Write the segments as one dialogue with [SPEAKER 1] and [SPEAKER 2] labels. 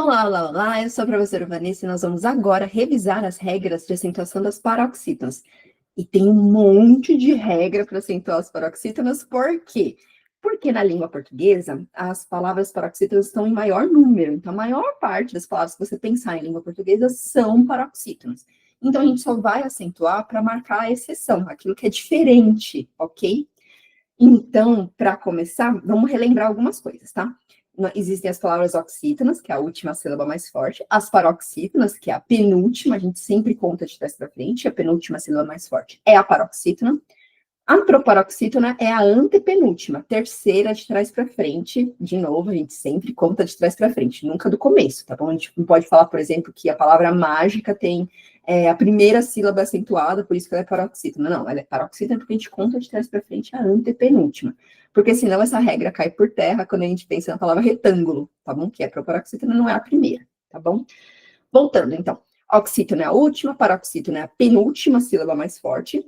[SPEAKER 1] Olá, olá, olá, eu sou a professora Vanessa e nós vamos agora revisar as regras de acentuação das paroxítonas. E tem um monte de regra para acentuar as paroxítonas, por quê? Porque na língua portuguesa, as palavras paroxítonas estão em maior número, então a maior parte das palavras que você pensar em língua portuguesa são paroxítonas. Então a gente só vai acentuar para marcar a exceção, aquilo que é diferente, ok? Então, para começar, vamos relembrar algumas coisas, tá? Existem as palavras oxítonas, que é a última sílaba mais forte, as paroxítonas, que é a penúltima, a gente sempre conta de trás para frente, a penúltima sílaba mais forte é a paroxítona. A proparoxítona é a antepenúltima, terceira de trás para frente. De novo, a gente sempre conta de trás para frente, nunca do começo, tá bom? A gente não pode falar, por exemplo, que a palavra mágica tem a primeira sílaba acentuada, por isso que ela é paroxítona. Não, ela é paroxítona porque a gente conta de trás para frente a antepenúltima. Porque senão essa regra cai por terra quando a gente pensa na palavra retângulo, tá bom? Que é proparoxítona, não é a primeira, tá bom? Voltando, então. Oxítona é a última, paroxítona é a penúltima sílaba mais forte.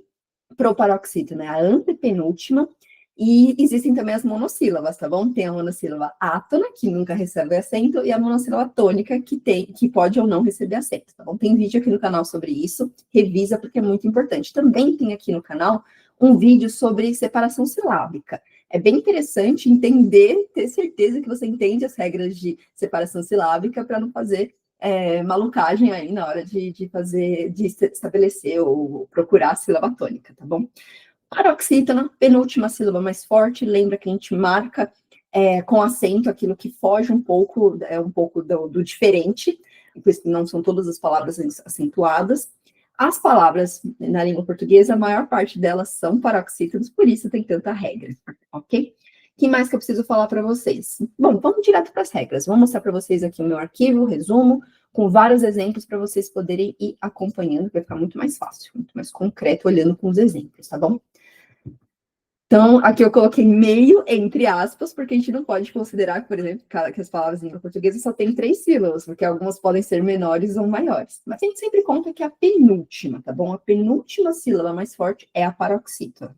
[SPEAKER 1] Proparoxítona é a antepenúltima, e existem também as monossílabas, tá bom? Tem a monossílaba átona, que nunca recebe acento, e a monossílaba tônica, que pode ou não receber acento, tá bom? Tem vídeo aqui no canal sobre isso, revisa porque é muito importante. Também tem aqui no canal um vídeo sobre separação silábica. É bem interessante entender, ter certeza que você entende as regras de separação silábica para não fazer malucagem aí na hora de estabelecer ou procurar a sílaba tônica, tá bom? Paroxítona, penúltima sílaba mais forte, lembra que a gente marca com acento aquilo que foge um pouco do diferente, não são todas as palavras acentuadas. As palavras na língua portuguesa, a maior parte delas são paroxítonas, por isso tem tanta regra, ok? O que mais que eu preciso falar para vocês? Bom, vamos direto para as regras. Vou mostrar para vocês aqui o meu arquivo, o resumo, com vários exemplos para vocês poderem ir acompanhando, vai ficar muito mais fácil, muito mais concreto, olhando com os exemplos, tá bom? Então, aqui eu coloquei meio entre aspas, porque a gente não pode considerar, por exemplo, que as palavras em língua portuguesa só tem 3 sílabas, porque algumas podem ser menores ou maiores. Mas a gente sempre conta que é a penúltima, tá bom? A penúltima sílaba mais forte é a paroxítona,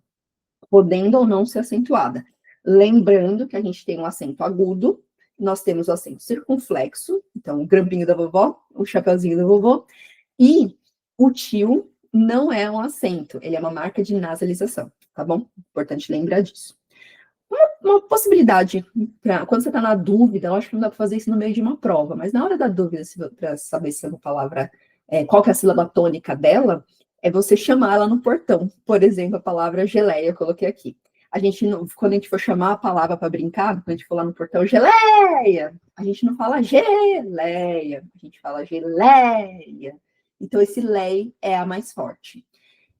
[SPEAKER 1] podendo ou não ser acentuada. Lembrando que a gente tem um acento agudo, nós temos o acento circunflexo, então o grampinho da vovó, o chapeuzinho da vovó, e o tio não é um acento, ele é uma marca de nasalização, tá bom? Importante lembrar disso. Uma possibilidade, quando você está na dúvida, eu acho que não dá para fazer isso no meio de uma prova, mas na hora da dúvida, para saber se a palavra, qual que é a sílaba tônica dela, é você chamar ela no portão. Por exemplo, a palavra geleia, eu coloquei aqui. Quando a gente for chamar a palavra para brincar, quando a gente for lá no portão, geleia, a gente não fala geleia, a gente fala geleia. Então, esse lei é a mais forte.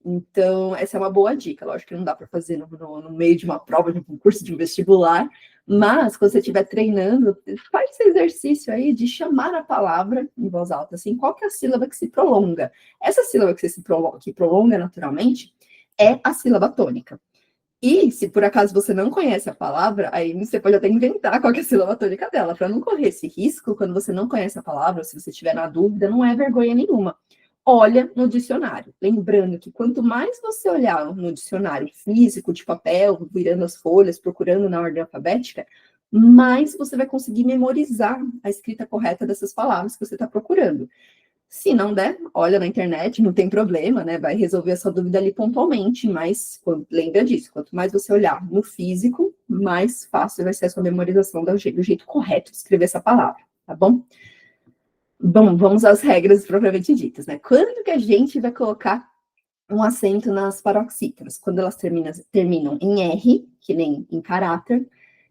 [SPEAKER 1] Então, essa é uma boa dica. Lógico que não dá para fazer no meio de uma prova, de um concurso, de um vestibular, mas quando você estiver treinando, faz esse exercício aí de chamar a palavra em voz alta, assim, qual que é a sílaba que se prolonga? Essa sílaba que prolonga naturalmente é a sílaba tônica. E, se por acaso você não conhece a palavra, aí você pode até inventar qual que é a sílaba tônica dela, para não correr esse risco, quando você não conhece a palavra, ou se você estiver na dúvida, não é vergonha nenhuma. Olha no dicionário. Lembrando que quanto mais você olhar no dicionário físico, de papel, virando as folhas, procurando na ordem alfabética, mais você vai conseguir memorizar a escrita correta dessas palavras que você está procurando. Se não der, olha na internet, não tem problema, né? Vai resolver a sua dúvida ali pontualmente, mas lembra disso, quanto mais você olhar no físico, mais fácil vai ser a sua memorização do jeito correto de escrever essa palavra, tá bom? Bom, vamos às regras propriamente ditas, né? Quando que a gente vai colocar um acento nas paroxítonas? Quando elas terminam em R, que nem em caráter,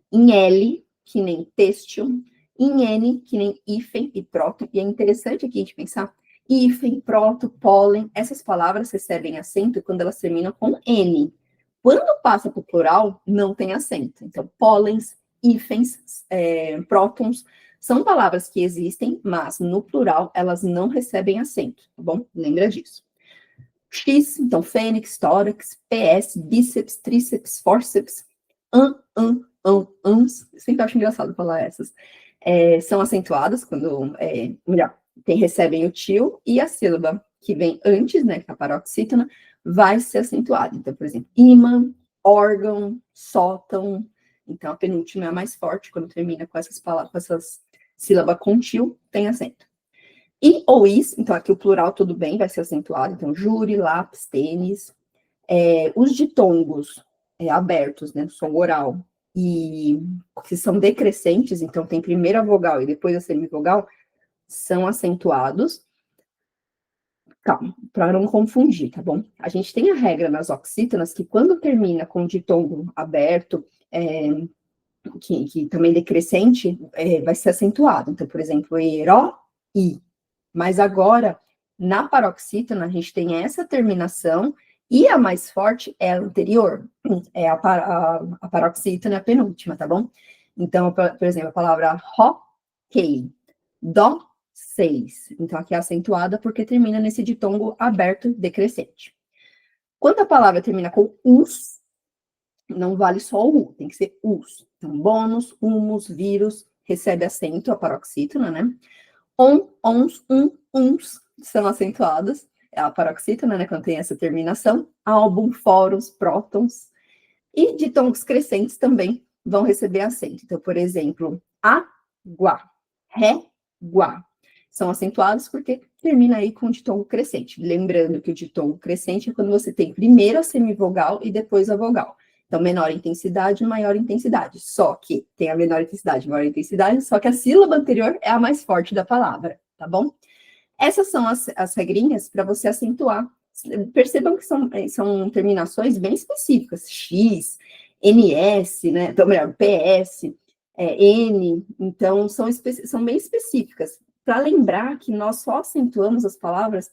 [SPEAKER 1] em L, que nem têxtil, em N, que nem hífen e próton. E é interessante aqui a gente pensar, hífen, próton, pólen, essas palavras recebem acento quando elas terminam com N. Quando passa para o plural, não tem acento. Então, pólens, hífens, prótons, são palavras que existem, mas no plural elas não recebem acento, tá bom? Lembra disso. X, então, fênix, tórax, PS, bíceps, tríceps, fórceps, ans, sempre acho engraçado falar essas, são acentuadas quando, recebem o tio, e a sílaba que vem antes, né, que é a paroxítona, vai ser acentuada. Então, por exemplo, ímã, órgão, sótão. Então, a penúltima é a mais forte quando termina com essas palavras, com essas Sílaba com tio tem acento. E ou is, então aqui o plural tudo bem, vai ser acentuado. Então, júri, lápis, tênis. Os ditongos abertos, né, som oral, e que são decrescentes, então tem primeiro a vogal e depois a semivogal, são acentuados. Calma, para não confundir, tá bom? A gente tem a regra nas oxítonas que quando termina com ditongo aberto, que também decrescente, vai ser acentuado. Então, por exemplo, eró, i. Mas agora, na paroxítona, a gente tem essa terminação e a mais forte é a anterior, é a paroxítona, a penúltima, tá bom? Então, por exemplo, a palavra roquei, dó, 6. Então, aqui é acentuada porque termina nesse ditongo aberto decrescente. Quando a palavra termina com us, não vale só o u, tem que ser us. Então, bônus, humus, vírus, recebe acento, a paroxítona, né? Ons, uns, são acentuadas. É a paroxítona, né, quando tem essa terminação. Álbum, fóruns, prótons. E ditongos crescentes também vão receber acento. Então, por exemplo, água, régua. São acentuados porque termina aí com o ditongo crescente. Lembrando que o ditongo crescente é quando você tem primeiro a semivogal e depois a vogal. Então, menor intensidade, maior intensidade. Só que tem a menor intensidade, maior intensidade, só que a sílaba anterior é a mais forte da palavra, tá bom? Essas são as regrinhas para você acentuar. Percebam que são terminações bem específicas. X, NS, né? Então, melhor, PS, N. Então, são bem específicas. Para lembrar que nós só acentuamos as palavras,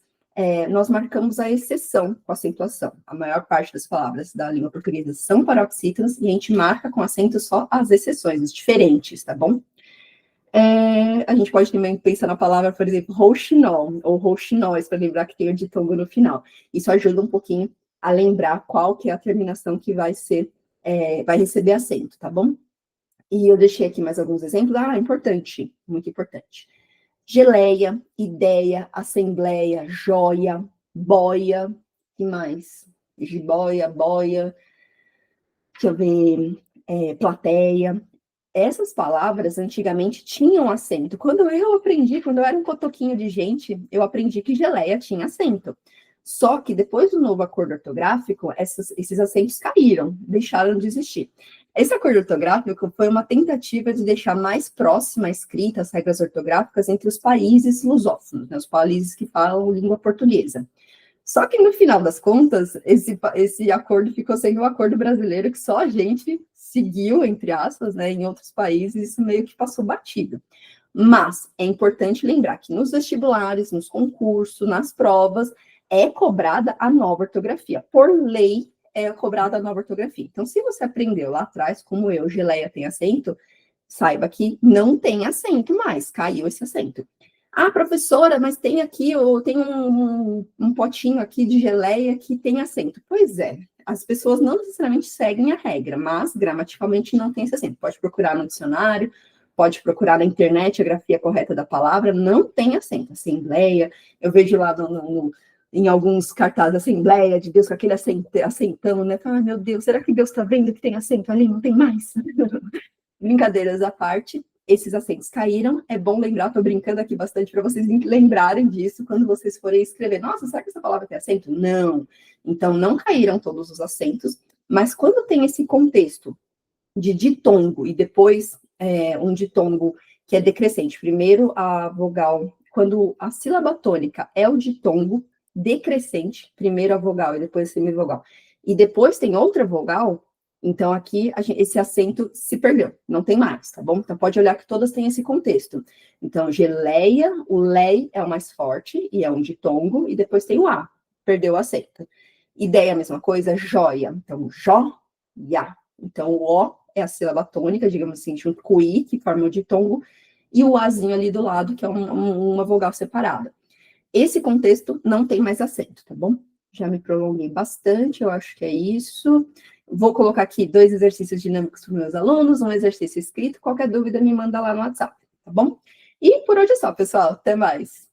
[SPEAKER 1] nós marcamos a exceção com acentuação. A maior parte das palavras da língua portuguesa são paroxítonas e a gente marca com acento só as exceções, os diferentes, tá bom? A gente pode também pensar na palavra, por exemplo, rouxinol ou rouxinóis, para lembrar que tem o ditongo no final. Isso ajuda um pouquinho a lembrar qual que é a terminação que vai receber acento, tá bom? E eu deixei aqui mais alguns exemplos. Importante, muito importante. Geleia, ideia, assembleia, joia, boia, que mais? Jiboia, boia, deixa eu ver, plateia. Essas palavras antigamente tinham acento. Quando eu era um cotoquinho de gente, eu aprendi que geleia tinha acento. Só que depois do novo acordo ortográfico, esses acentos caíram, deixaram de existir. Esse acordo ortográfico foi uma tentativa de deixar mais próxima a escrita, as regras ortográficas, entre os países lusófonos, né, os países que falam língua portuguesa. Só que, no final das contas, esse acordo ficou sendo um acordo brasileiro que só a gente seguiu, entre aspas, né, em outros países, isso meio que passou batido. Mas é importante lembrar que nos vestibulares, nos concursos, nas provas, é cobrada a nova ortografia. Por lei, é cobrada a nova ortografia. Então, se você aprendeu lá atrás, como eu, geleia tem acento, saiba que não tem acento mais, caiu esse acento. Professora, mas tem aqui, tem um potinho aqui de geleia que tem acento. Pois é, as pessoas não necessariamente seguem a regra, mas gramaticalmente não tem esse acento. Pode procurar no dicionário, pode procurar na internet a grafia correta da palavra, não tem acento. Assembleia, eu vejo lá em alguns cartazes, Assembleia de Deus, com aquele acentão, né? Ai, meu Deus, será que Deus está vendo que tem acento ali? Não tem mais? Brincadeiras à parte, esses acentos caíram. É bom lembrar, estou brincando aqui bastante para vocês lembrarem disso quando vocês forem escrever. Nossa, será que essa palavra tem acento? Não. Então, não caíram todos os acentos, mas quando tem esse contexto de ditongo e depois um ditongo que é decrescente, primeiro a vogal, quando a sílaba tônica é o ditongo decrescente, primeiro a vogal e depois a semivogal, e depois tem outra vogal, então aqui esse acento se perdeu, não tem mais, tá bom? Então pode olhar que todas têm esse contexto. Então, geleia, o lei é o mais forte e é um ditongo, e depois tem o a, perdeu o acento. Ideia, a mesma coisa, joia. Então, joia. Então, o o é a sílaba tônica, digamos assim, junto com o i, que forma o ditongo, e o azinho ali do lado, que é uma vogal separada. Esse contexto não tem mais acento, tá bom? Já me prolonguei bastante, eu acho que é isso. Vou colocar aqui 2 exercícios dinâmicos para os meus alunos, um exercício escrito. Qualquer dúvida, me manda lá no WhatsApp, tá bom? E por hoje é só, pessoal. Até mais.